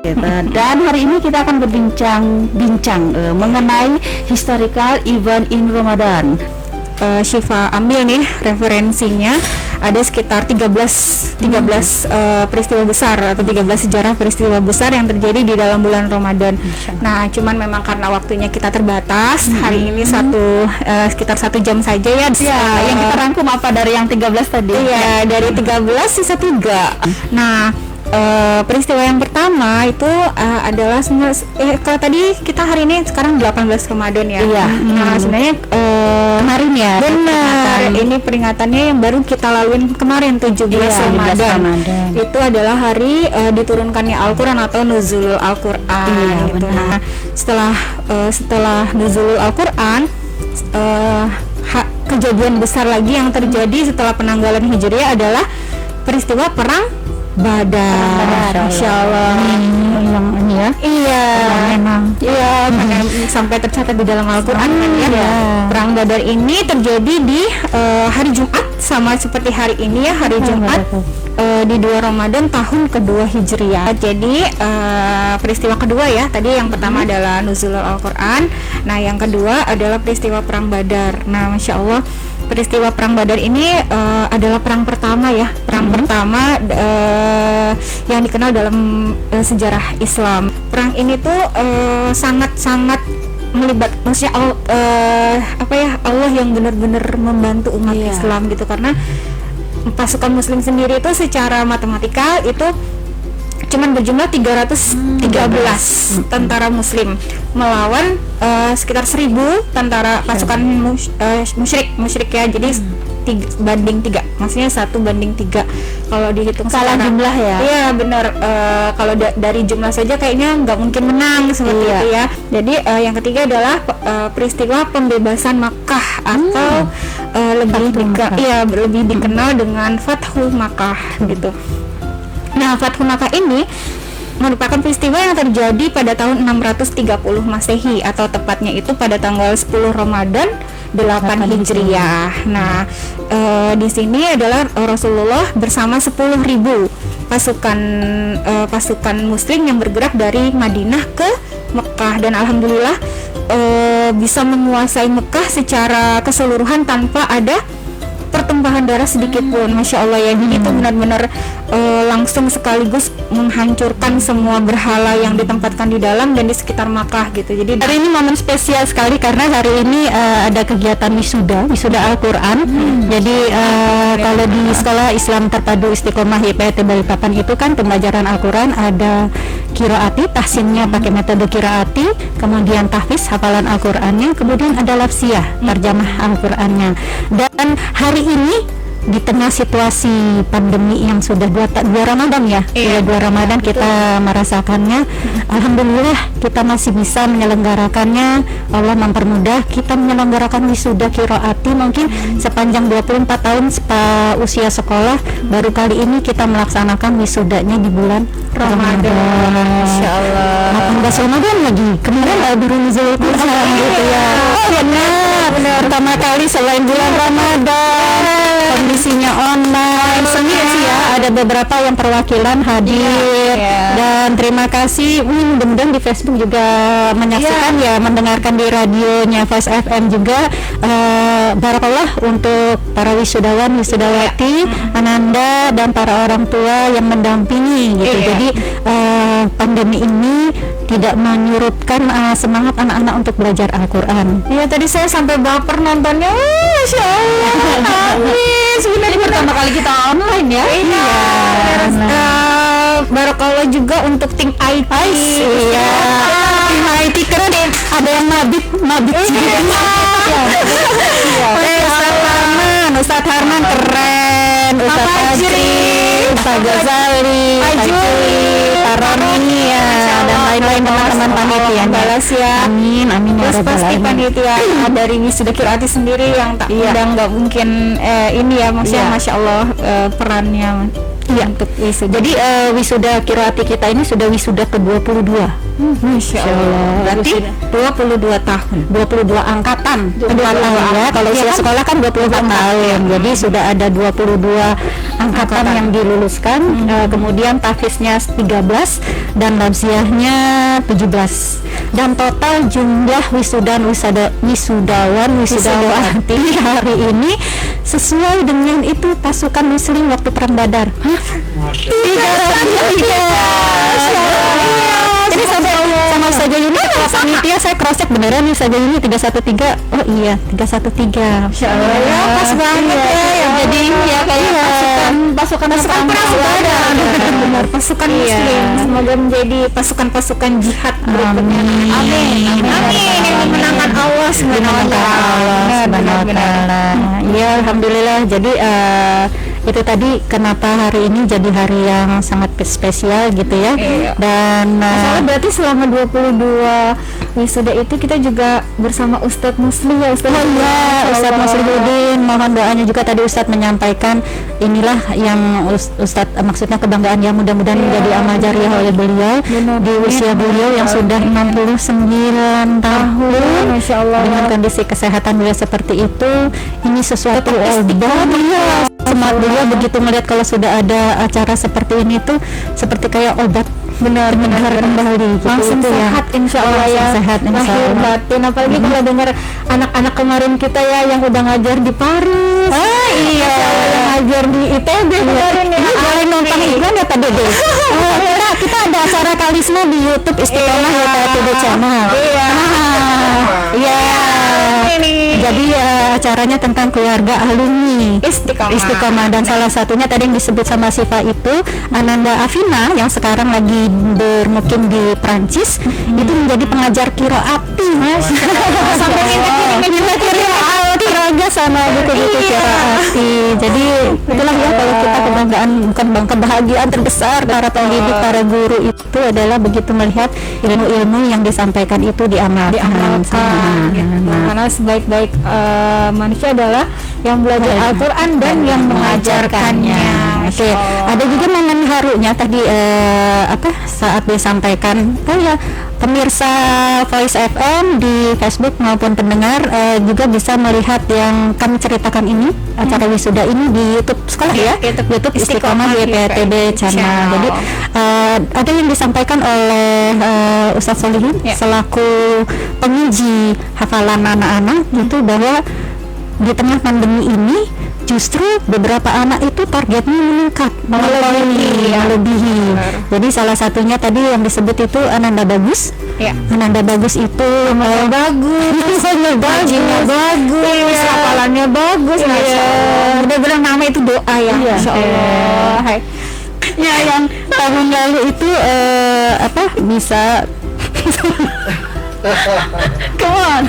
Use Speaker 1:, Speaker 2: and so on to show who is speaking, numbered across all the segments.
Speaker 1: Gitu. Dan hari ini kita akan berbincang mengenai historical event in Ramadan.
Speaker 2: Syifa ambil nih referensinya, ada sekitar 13 peristiwa besar atau 13 sejarah peristiwa besar yang terjadi di dalam bulan Ramadan. Nah, cuman memang karena waktunya kita terbatas, hari ini sekitar 1 jam saja ya.
Speaker 1: Yang kita rangkum apa dari yang 13 tadi?
Speaker 2: Iya, dari 13 sisa 3. Nah, peristiwa yang pertama itu adalah kalau tadi kita hari ini sekarang 18 Ramadan ya.
Speaker 1: Iya.
Speaker 2: Nah, sebenarnya
Speaker 1: kemarin ya.
Speaker 2: benar. Ini peringatannya yang baru kita laluin kemarin 17 Ramadan. Itu adalah hari diturunkannya Al-Qur'an atau nuzulul Al-Qur'an gitu. Nah, setelah nuzulul Al-Qur'an, kejadian besar lagi yang terjadi setelah penanggalan Hijriah adalah peristiwa perang Badar. Masya Allah.
Speaker 1: Yang ini ya.
Speaker 2: Iya.
Speaker 1: Memang.
Speaker 2: Iya. Sampai tercatat di dalam Al-Quran kan ya. Perang Badar ini terjadi di hari Jumat, sama seperti hari ini ya, hari Jumat di 2 Ramadan tahun kedua Hijriah. Jadi peristiwa kedua ya. Tadi yang pertama adalah nuzulul Al-Quran. Nah, yang kedua adalah peristiwa perang Badar. Nah, Masya Allah, peristiwa perang Badar ini adalah perang pertama ya, pertama yang dikenal dalam sejarah Islam. Perang ini tuh sangat-sangat maksudnya Allah yang benar-benar membantu umat Islam gitu, karena pasukan Muslim sendiri itu secara matematikal itu cuman berjumlah 313 tentara Muslim melawan sekitar 1000 tentara pasukan musyrik ya. Jadi 3 maksudnya 1:3 kalau dihitung
Speaker 1: salah jumlah ya.
Speaker 2: Iya benar. Kalau dari jumlah saja kayaknya nggak mungkin menang seperti itu ya. Jadi yang ketiga adalah peristiwa pembebasan Makkah atau lebih dikenal dengan Fathu Makkah gitu. Nah, Fathu Makkah ini merupakan peristiwa yang terjadi pada tahun 630 Masehi atau tepatnya itu pada tanggal 10 Ramadan 8 Hijriah. Nah, di sini adalah Rasulullah bersama 10.000 pasukan Muslim yang bergerak dari Madinah ke Mekah, dan alhamdulillah bisa menguasai Mekah secara keseluruhan tanpa ada pertumpahan darah sedikit pun. Masya Allah ya. Jadi itu benar-benar langsung sekaligus menghancurkan semua berhala yang ditempatkan di dalam dan di sekitar Makkah gitu. Jadi
Speaker 1: hari ini momen spesial sekali karena hari ini ada kegiatan wisuda Al-Quran. Jadi kalau di sekolah Islam Terpadu Istiqomah YPT Balikpapan itu kan pembelajaran Al-Quran ada qiraati, tahsinnya pakai metode qiraati, kemudian tahfiz hafalan Al-Qurannya, kemudian ada lafziyah terjemah Al-Qurannya. Dan hari ini di tengah situasi pandemi yang sudah 2 Ramadan ya, 2 Ramadan kita merasakannya. Alhamdulillah kita masih bisa menyelenggarakannya. Allah mempermudah kita menyelenggarakan wisuda qiraati mungkin sepanjang 24 tahun usia sekolah, baru kali ini kita melaksanakan wisudanya di bulan Ramadan.
Speaker 2: Masya Allah.
Speaker 1: 18 Ramadan lagi. Kemarin baru nuzul Quran gitu ya. Benar. Pertama kali selain bulan Ramadan. Kondisinya online, sengit sih ya. Ada beberapa yang perwakilan hadir. Dan terima kasih. Mudah-mudahan di Facebook juga menyaksikan ya, mendengarkan di radionya Voice FM juga. Barakallah untuk para wisudawan, wisudawati, Ananda dan para orang tua yang mendampingi gitu. Jadi pandemi ini tidak menyurutkan semangat anak-anak untuk belajar Al-Quran.
Speaker 2: Iya, tadi saya sampai baper nontonnya. Masya Allah. Sebenarnya pertama kali kita online ya. Iya. Barakallah juga untuk tim IT.
Speaker 1: Iya. Tim IT keren. Ada yang mabit. Ustadz Harman keren. Ustadz Fajri, Ustadz Ghazali, Pak Juli, Pak Roni ya, dan lain-lain teman-teman panitia.
Speaker 2: Balas ya.
Speaker 1: Amin.
Speaker 2: Terus pasti panitia dari wisuda qiraati sendiri yang tak udah nggak mungkin ini ya, maksudnya Masya Allah perannya
Speaker 1: Iya.
Speaker 2: Untuk wisuda.
Speaker 1: Jadi wisuda Qiraati kita ini sudah wisuda ke-22.
Speaker 2: Masya Allah. Berarti 22 tahun.
Speaker 1: 22 angkatan. Angkatan ya. Kalau usia sekolah kan 24 tahun. Jadi sudah ada 22 angkatan yang diluluskan. Kemudian tahfiznya 13 dan lansiahnya 17. Dan total jumlah wisudawati hari ini sesuai dengan itu pasukan muslim waktu perang Badar. 313. Jadi sama saja ini panitia saya cross check beneran nih saja ini 313. Oh iya 313.
Speaker 2: Insyaallah ya, pas banget ya.
Speaker 1: Jadi ya kayak pasukan
Speaker 2: perang Badar. Benar, pasukan muslim. Semoga menjadi pasukan-pasukan jihad berikutnya. Amin. Yang dimenangkan Allah Subhanahu wa taala.
Speaker 1: Ya alhamdulillah. Jadi itu tadi kenapa hari ini jadi hari yang sangat spesial gitu ya. Dan
Speaker 2: berarti selama 22 wisuda itu kita juga bersama Ustadz Musli ya
Speaker 1: Ustadz Muslihuddin. Mohon doanya juga tadi Ustadz menyampaikan inilah yang Ustadz maksudnya kebanggaan yang mudah-mudahan menjadi amal jariah oleh beliau di usia beliau yang sudah 69 tahun.
Speaker 2: Masya Allah.
Speaker 1: Dengan kondisi kesehatan beliau seperti itu, ini sesuatu obat. Semangat beliau begitu melihat kalau sudah ada acara seperti ini tuh seperti kayak obat benar-benar kembali gitu.
Speaker 2: Langsung sehat insya Allah ya.
Speaker 1: Sehat insya Allah.
Speaker 2: Batin. Apalagi kalau dengar anak-anak kemarin kita ya yang udah ngajar di Paris.
Speaker 1: Iya.
Speaker 2: Yang ngajar di ITB kemarin ya.
Speaker 1: Boleh nonton iklan ya Tadi deh. Kita ada acara Kalisma di YouTube Istiqomah ya TV channel. Iya. Jadi acaranya tentang keluarga alumni Istiqomah dan salah satunya tadi yang disebut sama Siva itu Ananda Afina yang sekarang lagi bermukim di Prancis itu menjadi pengajar qiraati. Sampai minta qiraati raga sama buku-buku qiraati. Jadi itulah ya kalau kita kebanggaan bukan kebahagiaan terbesar para pendidik, para guru itu adalah begitu melihat ilmu-ilmu yang disampaikan itu diamalkan.
Speaker 2: Karena sebaik-baik manusia adalah yang belajar Al-Quran dan yang mengajarkannya.
Speaker 1: Oke, ada juga momen harunya tadi saat disampaikan. Oh ya, pemirsa Voice FM di Facebook maupun pendengar juga bisa melihat yang kami ceritakan ini acara wisuda ini di YouTube sekolah ya, YouTube Istiqomah YPTB channel. Jadi ada yang disampaikan oleh Ustadz Solihin selaku penguji hafalan anak-anak gitu bahwa di tengah pandemi ini justru beberapa anak itu targetnya meningkat melebihi. Jadi salah satunya tadi yang disebut itu Ananda Bagus. Ya. Ananda Bagus itu bagus,
Speaker 2: hafalannya bagus.
Speaker 1: Benar-benar nama itu doa ya. Masya Allah. Ya yang tahun lalu itu bisa come on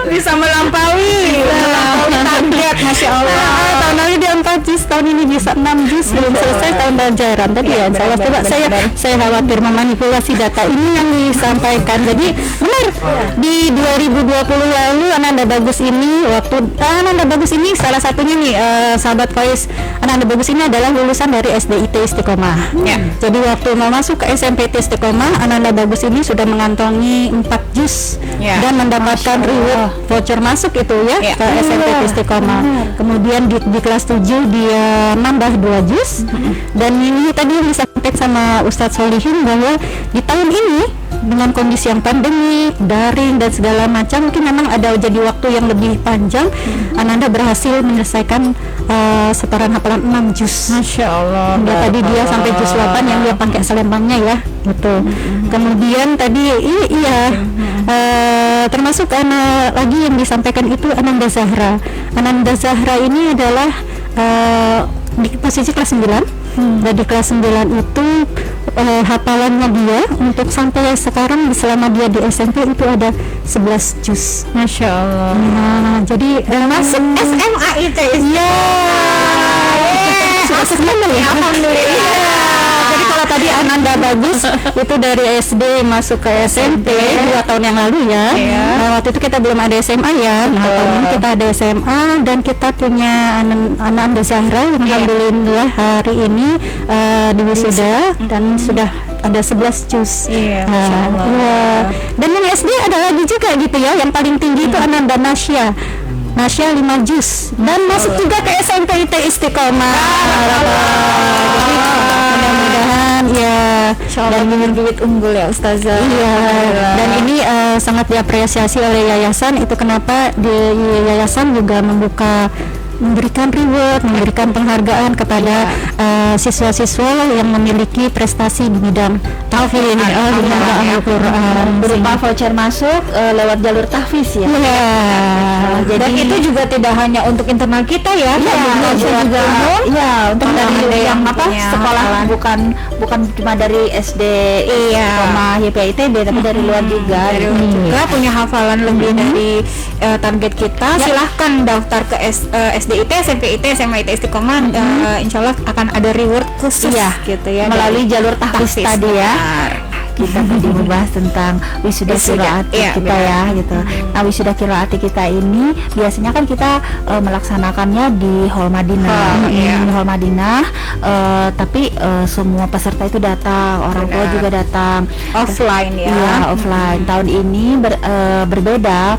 Speaker 2: bisa melampaui target. Masya Allah.
Speaker 1: Tahun lalu dia 4 juz, tahun ini bisa 6 juz, belum selesai tahun pelajaran tadi ya. Saya khawatir memanipulasi data ini yang disampaikan. Jadi benar di 2020 lalu Ananda Bagus ini salah satunya nih sahabat Voice, Ananda Bagus ini adalah lulusan dari SDIT Istiqomah. Jadi waktu mau masuk ke SMPT Istiqomah, Ananda Bagus ini sudah mengantongi 4 juz dan mendapatkan reward voucher masuk itu ya ke SMPT Istiqomah. Kemudian di kelas 7 dia nambah 2 juz. Dan ini tadi yang disampaikan sama Ustadz Solihin bahwa di tahun ini dengan kondisi yang pandemi, daring dan segala macam, mungkin memang ada jadi waktu yang lebih panjang. Ananda berhasil menyelesaikan setoran hafalan 6 juz.
Speaker 2: Masya Allah.
Speaker 1: Hingga tadi dia sampai juz 8 yang dia pakai selembangnya ya gitu. Kemudian tadi termasuk lagi yang disampaikan itu Ananda Zahra. Ananda Zahra ini adalah di posisi kelas 9. Dan di kelas 9 itu hafalannya dia untuk sampai sekarang selama dia di SMP itu ada 11 juz.
Speaker 2: Masya Allah.
Speaker 1: Nah, jadi
Speaker 2: masuk SMA itu
Speaker 1: sudah 9 ya.
Speaker 2: Alhamdulillah.
Speaker 1: Jadi kalau tadi Ananda Bagus itu dari SD masuk ke SMP 2 tahun yang lalu ya. Waktu itu kita belum ada SMA ya. Nah, tahun ini kita ada SMA dan kita punya Ananda Zahra yang alhamdulillah hari ini di wisuda dan sudah ada 11 juz. Dan yang SD ada lagi juga gitu ya, yang paling tinggi itu Ananda Nasya 5 juz dan masuk juga ke SMP IT Istiqomah. Jadi mudah-mudahan ya
Speaker 2: dan bibit unggul ya Ustazah.
Speaker 1: Iya. Dan ini sangat diapresiasi oleh yayasan. Itu kenapa di yayasan juga memberikan reward, memberikan penghargaan kepada siswa-siswa yang memiliki prestasi di bidang tahfidz Al-Quran
Speaker 3: berupa voucher masuk lewat jalur tahfiz ya.
Speaker 1: Jadi
Speaker 2: Dan itu juga tidak hanya untuk internal kita ya,
Speaker 3: juga untuk dari yang sekolah bukan cuma dari SD YPITB tapi dari luar juga.
Speaker 2: Juga punya hafalan lebih dari target kita. Silahkan daftar ke SDIT, SMPIT, SMA IT Istiqomah. Insya Allah akan ada reward khusus gitu ya
Speaker 3: melalui jalur tahfiz tadi ya. Kita tadi membahas tentang wisuda qiraati kita ya gitu. Nah, wisuda qiraati kita ini biasanya kan kita melaksanakannya di Hall Madinah. Di Hall Madinah, tapi semua peserta itu datang, orang tua juga datang.
Speaker 2: Offline ya.
Speaker 3: Iya, offline. Tahun ini berbeda.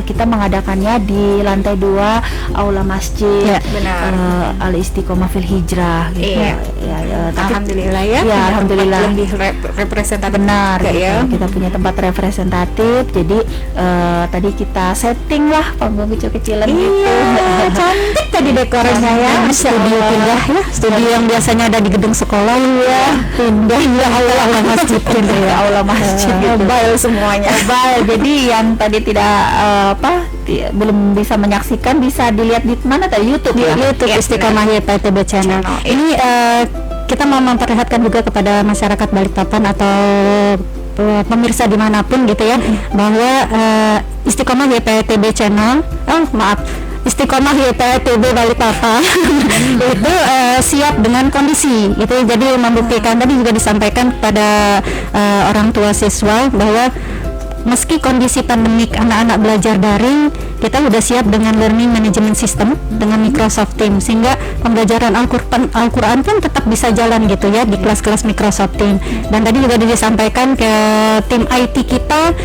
Speaker 3: Kita mengadakannya di lantai 2 aula masjid. Al Istiqomah fil Hijrah gitu.
Speaker 2: Alhamdulillah ya.
Speaker 3: Alhamdulillah.
Speaker 2: Lebih representatif.
Speaker 3: Benar
Speaker 2: ya.
Speaker 3: Kita punya tempat representatif. Jadi tadi kita setting lah panggung kecil-kecilan gitu.
Speaker 2: Cantik tadi dekornya ya.
Speaker 1: Studio pindah ya. Studio yang biasanya ada di gedung sekolah pindah ya aula masjid gitu ya.
Speaker 3: Aula masjid gitu.
Speaker 2: Mobile semuanya.
Speaker 3: Mobile. Jadi yang tadi tidak belum bisa menyaksikan bisa dilihat di mana tadi YouTube ya.
Speaker 1: YouTube Istiqomah YPITB channel. Ini kita mau memperlihatkan juga kepada masyarakat Balikpapan atau pemirsa dimanapun gitu ya, bahwa Istiqomah YPITB channel, Istiqomah YPITB Balikpapan itu siap dengan kondisi itu. Jadi membuktikan tadi juga disampaikan kepada orang tua siswa bahwa meski kondisi pandemik anak-anak belajar daring, kita sudah siap dengan learning management system dengan Microsoft Teams, sehingga pembelajaran Al-Quran pun tetap bisa jalan gitu ya di kelas-kelas Microsoft Teams. Dan tadi juga disampaikan ke tim IT kita,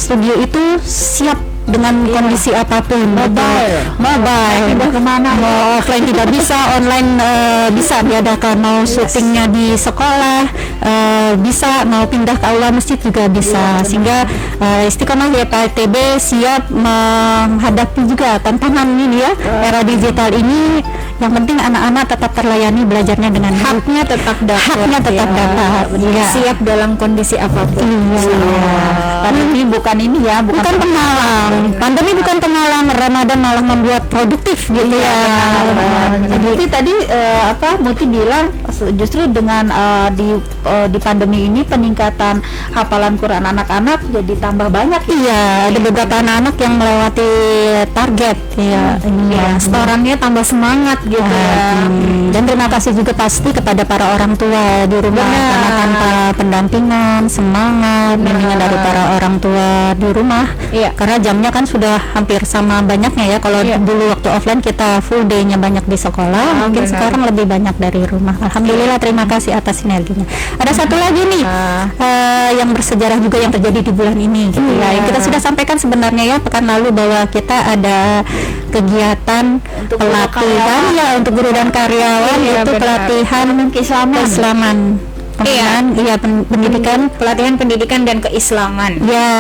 Speaker 1: studio itu siap dengan kondisi apapun. Mobile
Speaker 3: pindah kemana,
Speaker 1: mau offline tidak bisa, online bisa diadakan, mau syutingnya di sekolah bisa, mau pindah ke aula masjid juga bisa. Sehingga Istiqomah YPITB siap menghadapi juga tantangan ini ya, era digital ini. Yang penting anak-anak tetap terlayani, belajarnya dengan
Speaker 2: haknya tetap dapat. Siap dalam kondisi apapun.
Speaker 3: Pandemi bukan ini ya, bukan
Speaker 2: penghalang.
Speaker 1: Pandemi bukan penghalang, Ramadan malah membuat produktif gitu ya.
Speaker 3: Jadi tadi Muti bilang justru dengan di pandemi ini peningkatan hafalan Quran anak-anak jadi tambah banyak.
Speaker 1: Iya, ada beberapa anak-anak yang melewati target ya.
Speaker 2: Setorannya tambah semangat gitu ya.
Speaker 1: Dan terima kasih juga pasti kepada para orang tua di rumah, karena tanpa pendampingan, semangat, bimbingan dari para orang tua di rumah. Karena jamnya kan sudah hampir sama banyaknya ya. Kalau dulu waktu offline kita full day-nya banyak di sekolah, mungkin sekarang lebih banyak dari rumah. Alhamdulillah, terima kasih atas sinerginya. Ada satu lagi nih yang bersejarah juga yang terjadi di bulan ini gitu ya. Yang kita sudah sampaikan sebenarnya ya pekan lalu, bahwa kita ada kegiatan untuk pelatihan ya untuk guru dan karyawan, itu pelatihan keislaman. Pendidikan,
Speaker 2: pelatihan pendidikan dan keislaman.
Speaker 1: Ya,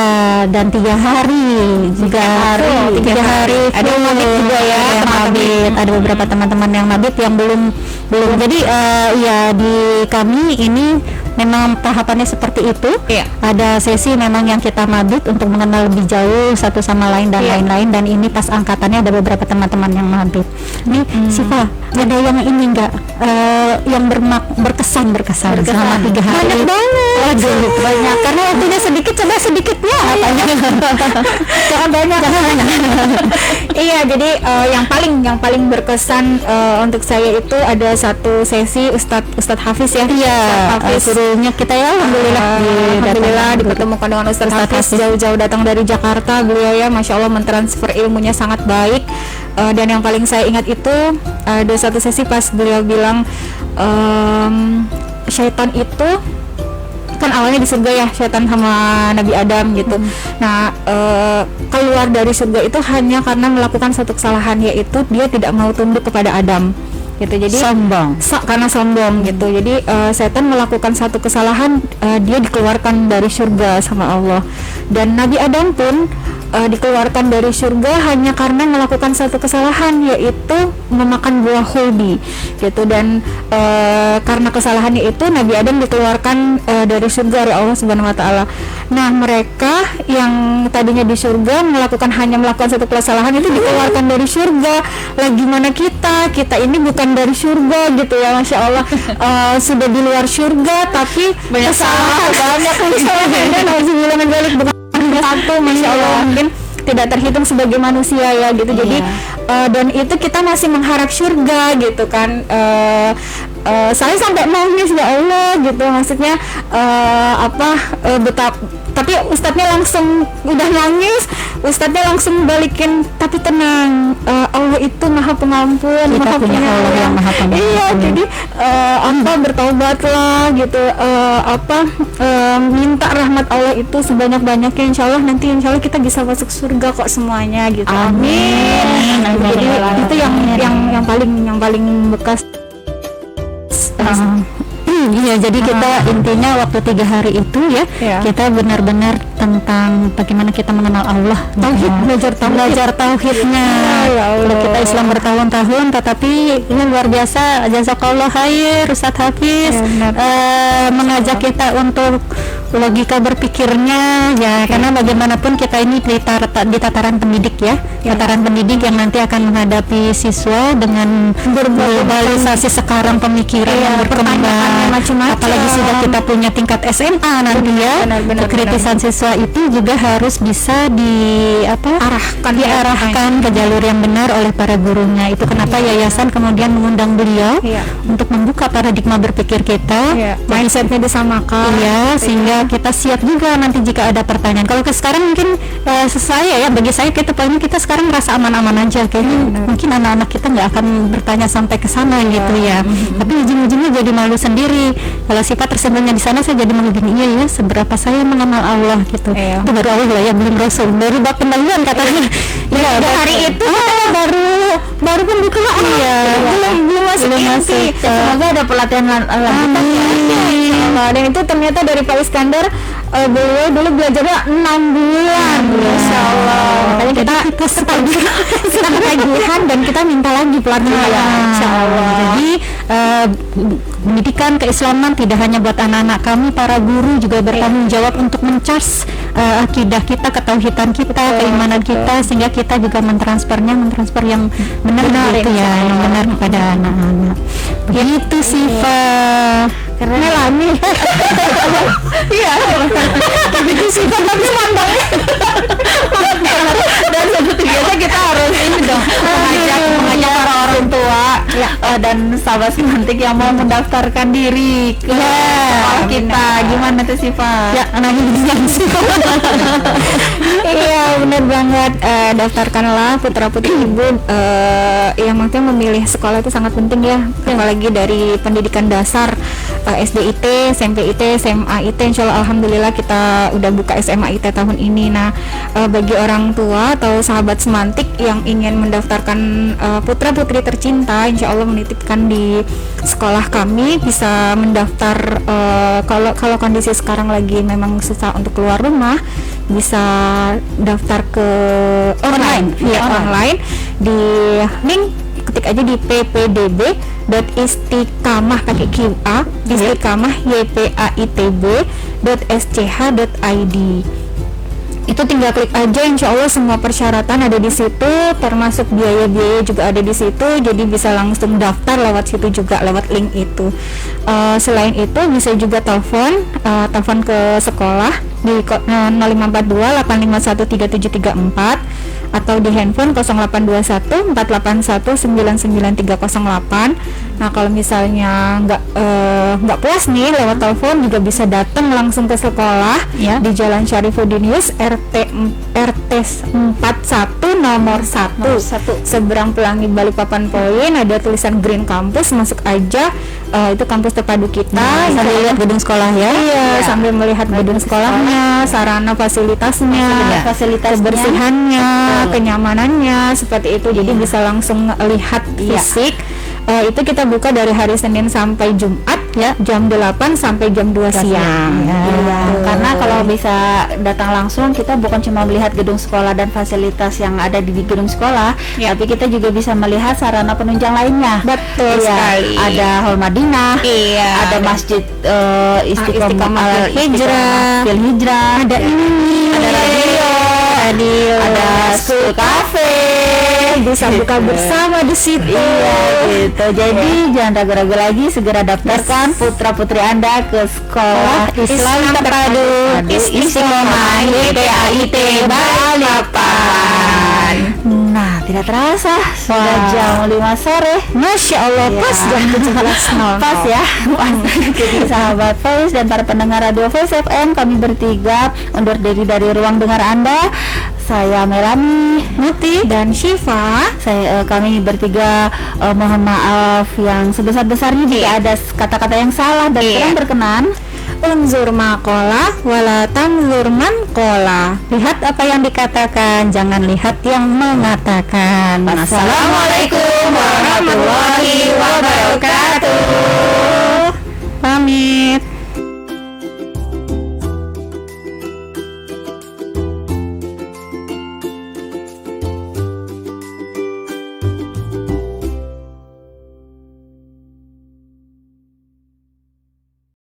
Speaker 1: dan 3 hari juga tiga hari.
Speaker 2: Ada mabit juga ya,
Speaker 1: mabit. Ada beberapa teman-teman yang mabit yang belum. Jadi di kami ini memang tahapannya seperti itu.
Speaker 2: Iya.
Speaker 1: Ada sesi memang yang kita mabit untuk mengenal lebih jauh satu sama lain dan lain-lain, dan ini pas angkatannya ada beberapa teman-teman yang mabit. Nih Siva, ada yang ini enggak yang berkesan selama 3 hari?
Speaker 2: Banyak banget.
Speaker 1: Waduh, banyak. Karena waktunya sedikit, coba sedikitnya apanya?
Speaker 2: Jangan banyak. Iya, jadi yang paling berkesan untuk saya itu ada satu sesi Ustadz Hafiz ya.
Speaker 1: Iya, suruhnya kita ya
Speaker 2: alhamdulillah dipertemukan dengan Ustadz Hafiz jauh-jauh datang dari Jakarta. Beliau ya Masya Allah mentransfer ilmunya sangat baik. Dan yang paling saya ingat itu ada satu sesi pas beliau bilang syaitan itu kan awalnya di surga ya, syaitan sama Nabi Adam gitu. Nah keluar dari surga itu hanya karena melakukan satu kesalahan, yaitu dia tidak mau tunduk kepada Adam gitu. Jadi karena sombong gitu. Jadi setan melakukan satu kesalahan, dia dikeluarkan dari surga sama Allah. Dan Nabi Adam pun dikeluarkan dari surga hanya karena melakukan satu kesalahan, yaitu memakan buah khuldi gitu. Dan karena kesalahannya itu Nabi Adam dikeluarkan dari surga oleh Allah Subhanahu wa taala. Nah, mereka yang tadinya di surga hanya melakukan satu kesalahan itu dikeluarkan dari surga. Lah gimana kita ini bukan dari surga gitu ya, Masya Allah. Sudah di luar surga tapi banyak kesalahan bukan satu, Masya Allah, mungkin tidak terhitung sebagai manusia ya gitu. Jadi dan itu kita masih mengharap surga gitu kan. Saya sampai nangis ya Allah gitu, maksudnya tapi ustadznya langsung udah nangis, ustadznya langsung balikin, tapi tenang, Allah itu maha pengampun,
Speaker 1: kita punya Allah yang maha pengampun.
Speaker 2: Iya, jadi bertaubatlah gitu, minta rahmat Allah itu sebanyak-banyaknya, insya Allah nanti insya Allah kita bisa masuk surga kok semuanya gitu. Amin. Jadi itu yang paling bekas.
Speaker 1: Iya, jadi kita intinya waktu 3 hari itu ya, kita benar-benar tentang bagaimana kita mengenal Allah, belajar tauhidnya. Kalau kita Islam bertahun-tahun, tetapi ini luar biasa, jazakallah khair Ustadz Hafiz mengajak kita untuk logika berpikirnya ya, karena bagaimanapun kita ini di tataran pendidik ya, tataran pendidik yang nanti akan menghadapi siswa dengan globalisasi sekarang, pemikiran yang berkembang, apalagi sudah kita punya tingkat SMA nanti ya, kekritisan siswa itu juga harus bisa diarahkan ke jalur yang benar oleh para gurunya. Itu kenapa yayasan kemudian mengundang beliau untuk membuka paradigma berpikir kita,
Speaker 2: mindsetnya disamakan,
Speaker 1: sehingga kita siap juga nanti jika ada pertanyaan. Kalau ke sekarang mungkin bagi saya kita sekarang merasa aman-aman aja, kayaknya mungkin anak-anak kita nggak akan bertanya sampai ke sana gitu ya. Tapi ujung-ujungnya jadi malu sendiri. Kalau sifat tersebutnya di sana, saya jadi malu gini, iya seberapa saya mengenal Allah gitu. Itu baru Allah ya, belum Rasul, baru bab pendahuluan katanya.
Speaker 2: Hari itu baru pembukaan belum masuk.
Speaker 3: Semoga ada pelatihan lanjutan
Speaker 2: dan itu ternyata dari Pak Iskandar, beliau dulu belajarnya 6 bulan. Masya Allah. Makanya kita ketagihan dan kita minta lagi pelatihan. Masya Allah.
Speaker 1: Jadi pendidikan keislaman tidak hanya buat anak-anak kami, para guru juga bertanggung jawab untuk mencas akidah kita, ketauhidan kita, keimanan kita, sehingga kita juga mentransfer yang benar gitu ya, yang benar kepada anak-anak. Begitu sih, Pak.
Speaker 2: Karena lami. Iya. Begitu sih, tapi mantapnya.
Speaker 3: Dan seperti biasa kita harus ini dong, mengajak para orang tua dan sahabat semantik yang mau mendaftarkan diri ke sekolah kita. Gimana tuh sih, Pak?
Speaker 1: Ya, anak ini sih.
Speaker 2: Iya, benar banget. Daftarkanlah putra-putri ibu. Yang maksudnya memilih sekolah itu sangat penting ya, apalagi dari pendidikan dasar, SD-IT, SMP-IT, SMA-IT. Insya Allah alhamdulillah kita udah buka SMA-IT tahun ini. Nah, bagi orang tua atau sahabat semantik yang ingin mendaftarkan putra-putri tercinta, insya Allah menitipkan di sekolah kami, bisa mendaftar. Kalau kondisi sekarang lagi memang susah untuk keluar rumah, bisa daftar ke online, online di link, ketik aja di ppdb.id/. istiqamah pakai QA, istiqamah YPAITB.sch.id. Itu tinggal klik aja, insya Allah semua persyaratan ada di situ, termasuk biaya-biaya juga ada di situ, jadi bisa langsung daftar lewat situ juga, lewat link itu. Selain itu bisa juga telepon ke sekolah di 0542 851 3734 atau di handphone 0821 481 99308. Nah, kalau misalnya nggak puas nih lewat telepon, juga bisa datang langsung ke sekolah di Jalan Syarifuddin Yus RT 41 nomor 1 seberang Pelangi Balikpapan Poin, ada tulisan Green Campus, masuk aja. Itu kampus terpadu kita.
Speaker 1: Sambil lihat gedung sekolah ya.
Speaker 2: Iya, sambil melihat gedung sekolahnya, sarana fasilitasnya, kebersihannya, kenyamanannya, seperti itu. Jadi bisa langsung lihat fisik. Itu kita buka dari hari Senin sampai Jumat ya, jam 8 sampai jam 2 siang.
Speaker 3: Karena kalau bisa datang langsung, kita bukan cuma melihat gedung sekolah dan fasilitas yang ada di gedung sekolah, tapi kita juga bisa melihat sarana penunjang lainnya.
Speaker 2: Betul sekali.
Speaker 3: Ada Hall Madinah, ada Masjid Istiqomah Hijrah, ada ini, ada radio, ada school cafe,
Speaker 2: bisa buka bersama di situ.
Speaker 3: Gitu. Jadi jangan ragu-ragu lagi, segera daftarkan putra-putri Anda ke sekolah Islam terpadu Istiqomah YPAIT Balikpapan. Nah, tidak terasa sudah jam 5 sore.
Speaker 2: Masya Allah, pas jam 17.00.
Speaker 3: Pas ya. Jadi sahabat Voice dan para pendengar Radio Voice FM, kami bertiga undur diri dari ruang dengar Anda. Saya Melani,
Speaker 2: Muti, dan Syifa.
Speaker 3: Kami bertiga mohon maaf yang sebesar-besarnya jika ada kata-kata yang salah dan kurang berkenan.
Speaker 2: Unzur maqola wala tanzur man qola.
Speaker 1: Lihat apa yang dikatakan, jangan lihat yang mengatakan.
Speaker 3: Assalamualaikum warahmatullahi wabarakatuh.
Speaker 1: Pamit.